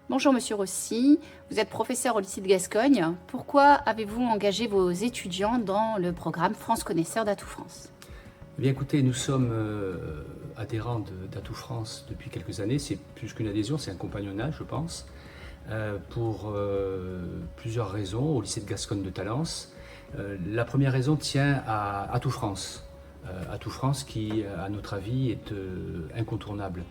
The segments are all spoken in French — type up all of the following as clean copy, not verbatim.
Bonjour Monsieur Rossi, vous êtes professeur au lycée de Gascogne. Pourquoi avez-vous engagé vos étudiants dans le programme France Connaisseur d'Atout France? Eh bien écoutez, nous sommes adhérents d'Atout France depuis quelques années. C'est plus qu'une adhésion, c'est un compagnonnage, je pense, pour plusieurs raisons au lycée de Gascogne de Talence. La première raison tient à Atout France. Atout France qui, à notre avis, est incontournable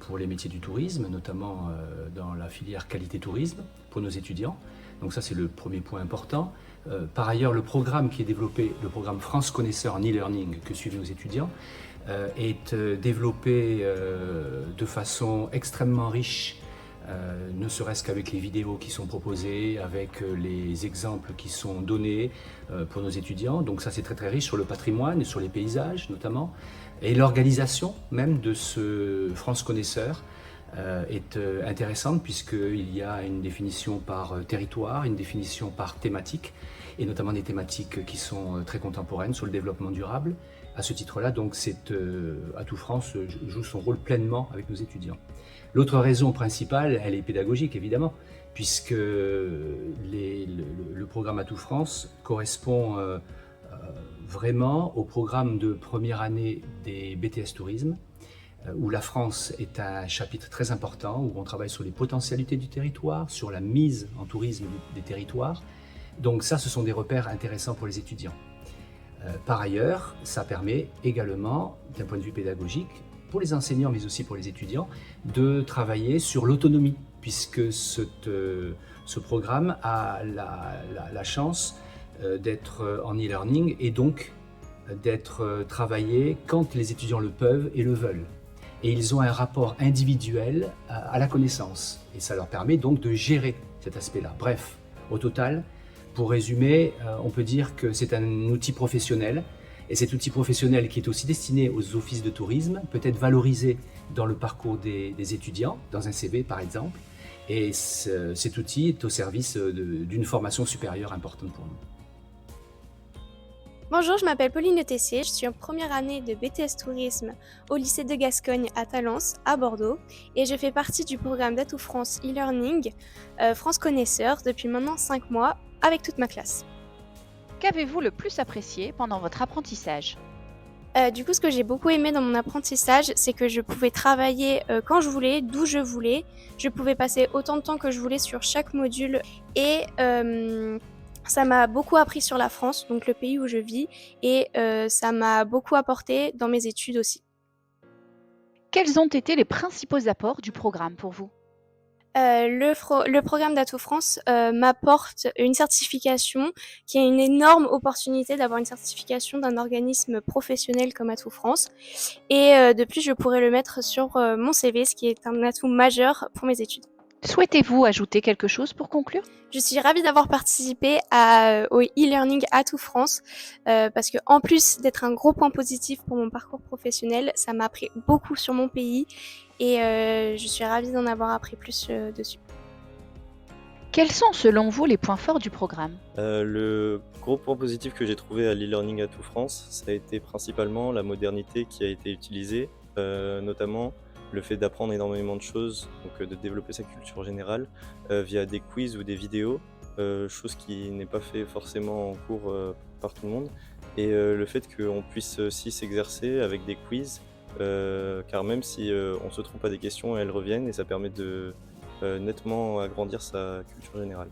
pour les métiers du tourisme, notamment dans la filière qualité tourisme pour nos étudiants. Donc ça, c'est le premier point important. Par ailleurs, le programme qui est développé, le programme France Connaisseur en e-learning que suivent nos étudiants, est développé de façon extrêmement riche, ne serait-ce qu'avec les vidéos qui sont proposées, avec les exemples qui sont donnés pour nos étudiants. Donc ça, c'est très très riche sur le patrimoine et sur les paysages notamment. Et l'organisation même de ce France Connaisseur est intéressante puisqu'il y a une définition par territoire, une définition par thématique, et notamment des thématiques qui sont très contemporaines sur le développement durable. À ce titre-là, donc, Atout France joue son rôle pleinement avec nos étudiants. L'autre raison principale, elle est pédagogique évidemment, puisque le programme Atout France correspond vraiment au programme de première année des BTS Tourisme, où la France est un chapitre très important, où on travaille sur les potentialités du territoire, sur la mise en tourisme des territoires. Donc ça, ce sont des repères intéressants pour les étudiants. Par ailleurs, ça permet également, d'un point de vue pédagogique, pour les enseignants, mais aussi pour les étudiants, de travailler sur l'autonomie, puisque ce programme a la chance d'être en e-learning et donc d'être travaillé quand les étudiants le peuvent et le veulent. Et ils ont un rapport individuel à la connaissance. Et ça leur permet donc de gérer cet aspect-là. Bref, au total, pour résumer, on peut dire que c'est un outil professionnel. Et cet outil professionnel qui est aussi destiné aux offices de tourisme peut être valorisé dans le parcours des étudiants, dans un CV par exemple. Et cet outil est au service d'une formation supérieure importante pour nous. Bonjour, je m'appelle Pauline Le Tessier, je suis en première année de BTS Tourisme au lycée de Gascogne à Talence, à Bordeaux, et je fais partie du programme d'Atout France e-learning France Connaisseur depuis maintenant 5 mois avec toute ma classe. Qu'avez-vous le plus apprécié pendant votre apprentissage? Du coup, ce que j'ai beaucoup aimé dans mon apprentissage, c'est que je pouvais travailler quand je voulais, d'où je voulais. Je pouvais passer autant de temps que je voulais sur chaque module et ça m'a beaucoup appris sur la France, donc le pays où je vis, et ça m'a beaucoup apporté dans mes études aussi. Quels ont été les principaux apports du programme pour vous? Le programme d'Atout France m'apporte une certification qui est une énorme opportunité d'avoir une certification d'un organisme professionnel comme Atout France. Et de plus, je pourrais le mettre sur mon CV, ce qui est un atout majeur pour mes études. Souhaitez-vous ajouter quelque chose pour conclure? Je suis ravie d'avoir participé au e-learning Atout France parce que en plus d'être un gros point positif pour mon parcours professionnel, ça m'a appris beaucoup sur mon pays et je suis ravie d'en avoir appris plus dessus. Quels sont selon vous les points forts du programme? Le gros point positif que j'ai trouvé à l'e-learning Atout France, ça a été principalement la modernité qui a été utilisée, notamment le fait d'apprendre énormément de choses, donc de développer sa culture générale via des quiz ou des vidéos, chose qui n'est pas fait forcément en cours par tout le monde. Et le fait qu'on puisse aussi s'exercer avec des quiz, car même si on se trompe à des questions, elles reviennent et ça permet de nettement agrandir sa culture générale.